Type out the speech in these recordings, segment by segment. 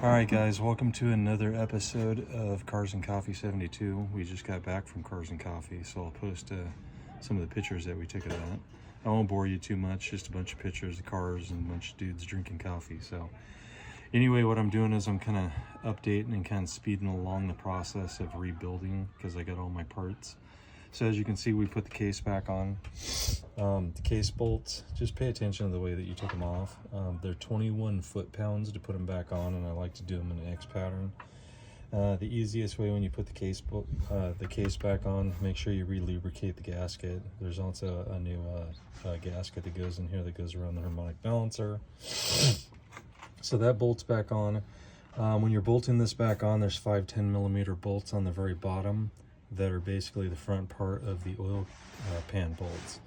Alright guys, welcome to another episode of Cars and Coffee 72. We just got back from Cars and Coffee, so I'll post some of the pictures that we took of that. I won't bore you too much, just a bunch of pictures of cars and a bunch of dudes drinking coffee. So anyway, what I'm doing is I'm kind of updating and kind of speeding along the process of rebuilding because I got all my parts. So as you can see, we put the case back on. The case bolts, just pay attention to the way that you took them off. They're 21 foot-pounds to put them back on, and I like to do them in an X pattern. The easiest way when you put the case back on, make sure you re-lubricate the gasket. There's also a new gasket that goes in here that goes around the harmonic balancer. So that bolt's back on. When you're bolting this back on, there's 5 10mm bolts on the very bottom that are basically the front part of the oil pan bolts.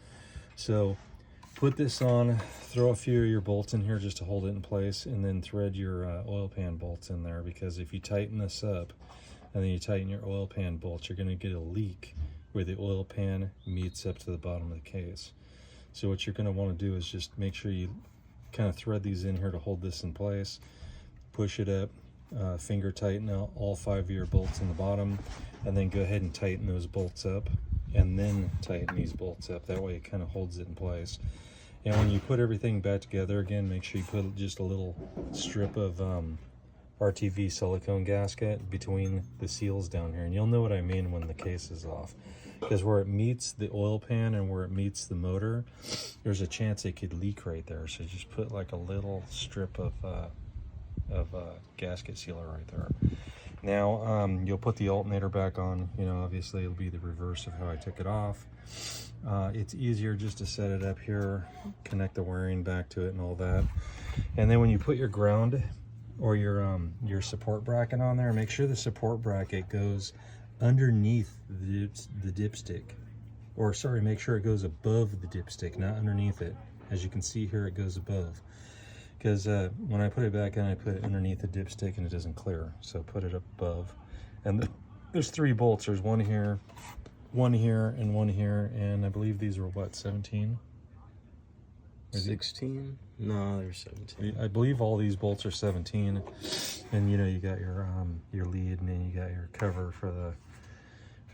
So put this on, throw a few of your bolts in here just to hold it in place, and then thread your oil pan bolts in there, because if you tighten this up and then you tighten your oil pan bolts, you're going to get a leak where the oil pan meets up to the bottom of the case. So what you're going to want to do is just make sure you kind of thread these in here to hold this in place, push it up, finger tighten out all 5 of your bolts in the bottom, and then go ahead and tighten those bolts up, and then tighten these bolts up. That way it kind of holds it in place. And when you put everything back together again, make sure you put just a little strip of RTV silicone gasket between the seals down here, and you'll know what I mean when the case is off, because where it meets the oil pan and where it meets the motor, there's a chance it could leak right there. So just put like a little strip of gasket sealer right there. Now you'll put the alternator back on. You know, obviously it'll be the reverse of how I took it off. It's easier just to set it up here, connect the wiring back to it and all that. And then when you put your ground or your support bracket on there, make sure the support bracket goes underneath the dipstick, or sorry, make sure it goes above the dipstick, not underneath it. As you can see here, it goes above, because when I put it back in, I put it underneath the dipstick and it doesn't clear. So put it up above. And there's 3 bolts. There's one here, and one here, and I believe these are what, 17? 16? No, they're 17. I believe all these bolts are 17. And you know, you got your lead, and then you got your cover for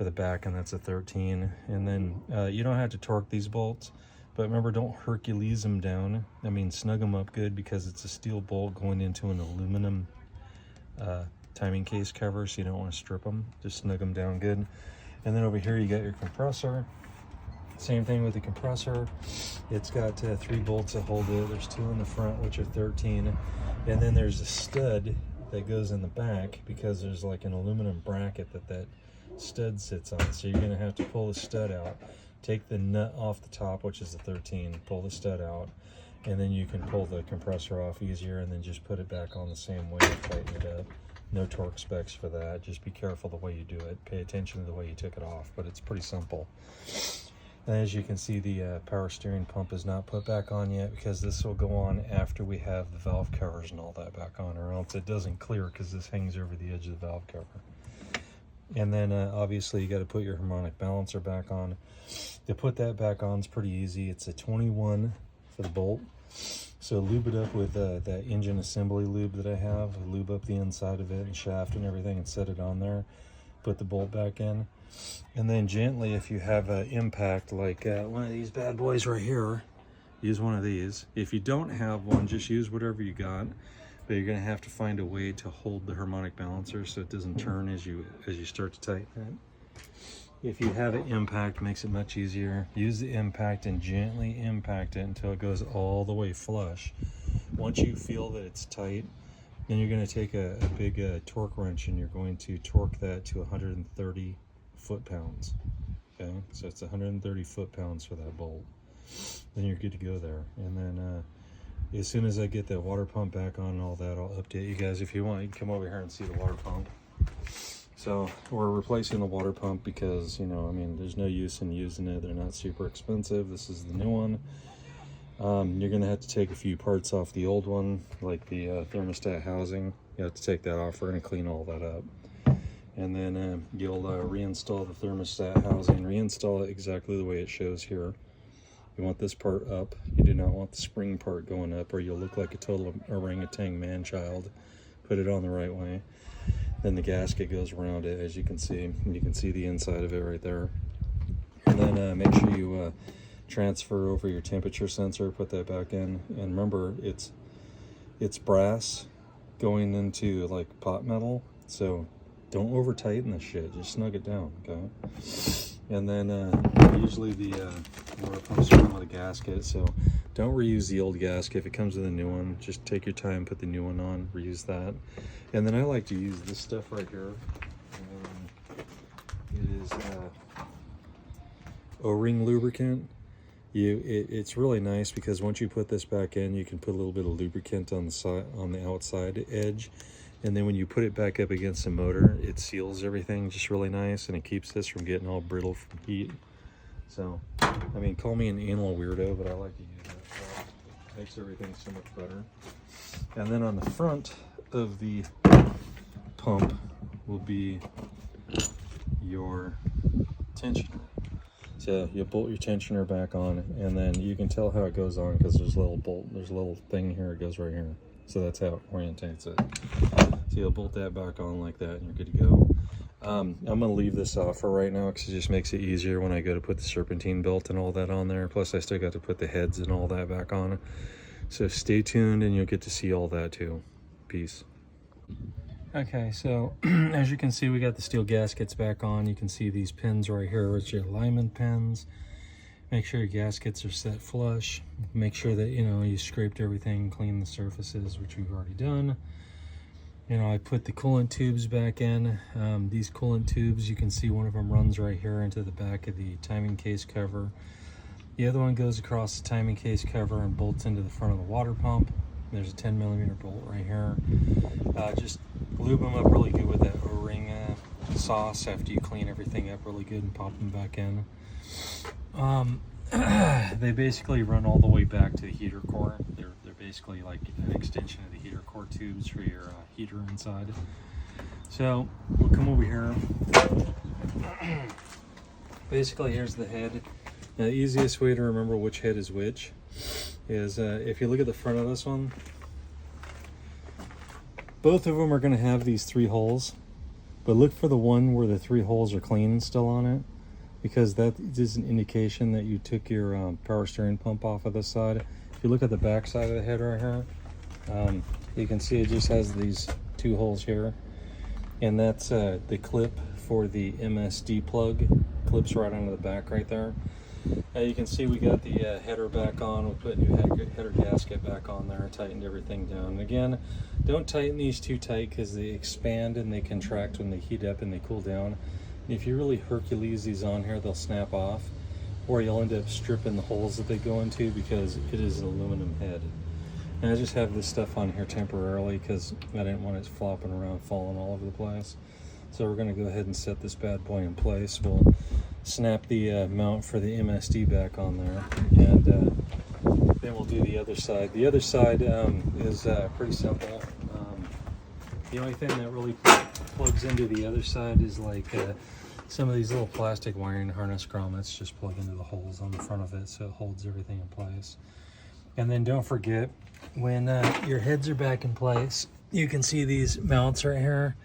the back, and that's a 13. And then you don't have to torque these bolts, but remember, don't Hercules them down. I mean, snug them up good, because it's a steel bolt going into an aluminum timing case cover, so you don't want to strip them. Just snug them down good. And then over here you got your compressor. Same thing with the compressor. It's got 3 bolts that hold it. There's 2 in the front, which are 13. And then there's a stud that goes in the back, because there's like an aluminum bracket that stud sits on. So you're going to have to pull the stud out. Take the nut off the top, which is the 13, pull the stud out, and then you can pull the compressor off easier, and then just put it back on the same way and tighten it up. No torque specs for that. Just be careful the way you do it. Pay attention to the way you took it off, but it's pretty simple. And as you can see, the power steering pump is not put back on yet, because this will go on after we have the valve covers and all that back on, or else it doesn't clear, because this hangs over the edge of the valve cover. And then obviously you got to put your harmonic balancer back on. To put that back on is pretty easy. It's a 21 for the bolt. So lube it up with that engine assembly lube that I have. Lube up the inside of it and shaft and everything, and set it on there. Put the bolt back in. And then gently, if you have an impact like one of these bad boys right here, use one of these. If you don't have one, just use whatever you got. But you're going to have to find a way to hold the harmonic balancer so it doesn't turn as you start to tighten it. If you have an impact, it makes it much easier. Use the impact and gently impact it until it goes all the way flush. Once you feel that it's tight, then you're going to take a big torque wrench, and you're going to torque that to 130 foot-pounds. Okay, so it's 130 foot-pounds for that bolt. Then you're good to go there. And then as soon as I get the water pump back on and all that, I'll update you guys. If you want, you can come over here and see the water pump. So we're replacing the water pump because, you know, I mean, there's no use in using it. They're not super expensive. This is the new one. You're going to have to take a few parts off the old one, like the thermostat housing. You have to take that off. We're going to clean all that up. And then you'll reinstall the thermostat housing. Reinstall it exactly the way it shows here. You want this part up. You do not want the spring part going up, or you'll look like a total orangutan man-child put it on the right way. Then the gasket goes around it, as you can see. And you can see the inside of it right there. And then make sure you transfer over your temperature sensor, put that back in. And remember, it's brass going into like pot metal, so don't over tighten this shit, just snug it down, okay? And then usually the water pumps come with a gasket, so don't reuse the old gasket. If it comes with a new one, just take your time, put the new one on, reuse that. And then I like to use this stuff right here. It is O-ring lubricant. It's really nice because once you put this back in, you can put a little bit of lubricant on the side, on the outside edge, and then when you put it back up against the motor, it seals everything just really nice, and it keeps this from getting all brittle from heat. So, I mean, call me an anal weirdo, but I like to use it. It makes everything so much better. And then on the front of the pump will be your tensioner. So you bolt your tensioner back on, and then you can tell how it goes on because there's a little bolt, there's a little thing here, it goes right here. So that's how it orientates it. So you'll bolt that back on like that, and you're good to go. I'm gonna leave this off for right now because it just makes it easier when I go to put the serpentine belt and all that on there. Plus I still got to put the heads and all that back on. So stay tuned and you'll get to see all that too. Peace. Okay, so as you can see, we got the steel gaskets back on. You can see these pins right here, which are alignment pins. Make sure your gaskets are set flush. Make sure that, you know, you scraped everything, cleaned the surfaces, which we've already done. You know, I put the coolant tubes back in. These coolant tubes, you can see one of them runs right here into the back of the timing case cover. The other one goes across the timing case cover and bolts into the front of the water pump. There's a 10mm bolt right here. Just lube them up really good with that O-ring sauce after you clean everything up really good and pop them back in. They basically run all the way back to the heater core. They're basically like an extension of the heater core tubes for your heater inside. So we'll come over here. Basically, here's the head. Now, the easiest way to remember which head is which is if you look at the front of this one, both of them are going to have these 3 holes, but look for the one where the 3 holes are clean still on it, because that is an indication that you took your power steering pump off of this side. If you look at the back side of the head right here, you can see it just has these 2 holes here, and that's the clip for the MSD plug. Clips right onto the back right there. You can see we got the header back on. We put new header gasket back on there, tightened everything down. And again, don't tighten these too tight because they expand and they contract when they heat up and they cool down. If you really Hercules these on here, they'll snap off, or you'll end up stripping the holes that they go into because it is an aluminum head. And I just have this stuff on here temporarily because I didn't want it flopping around, falling all over the place. So we're going to go ahead and set this bad boy in place. We'll snap the mount for the MSD back on there, and then we'll do the other side. The other side is pretty simple. The only thing that really plugs into the other side is like some of these little plastic wiring harness grommets just plug into the holes on the front of it so it holds everything in place. And then don't forget, when your heads are back in place, you can see these mounts right here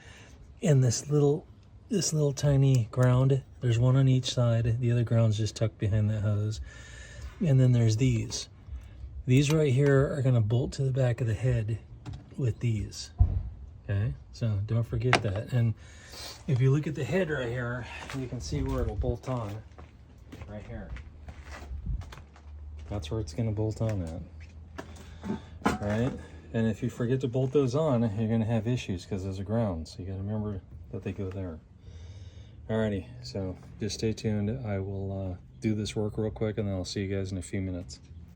and this little tiny ground. There's one on each side. The other ground's just tucked behind that hose. And then there's these. These right here are gonna bolt to the back of the head with these. Okay, so don't forget that. And if you look at the head right here, you can see where it'll bolt on right here. That's where it's gonna bolt on at. All right, and if you forget to bolt those on, you're gonna have issues because those are grounds. So you gotta remember that they go there. Alrighty, so just stay tuned. I will do this work real quick and then I'll see you guys in a few minutes.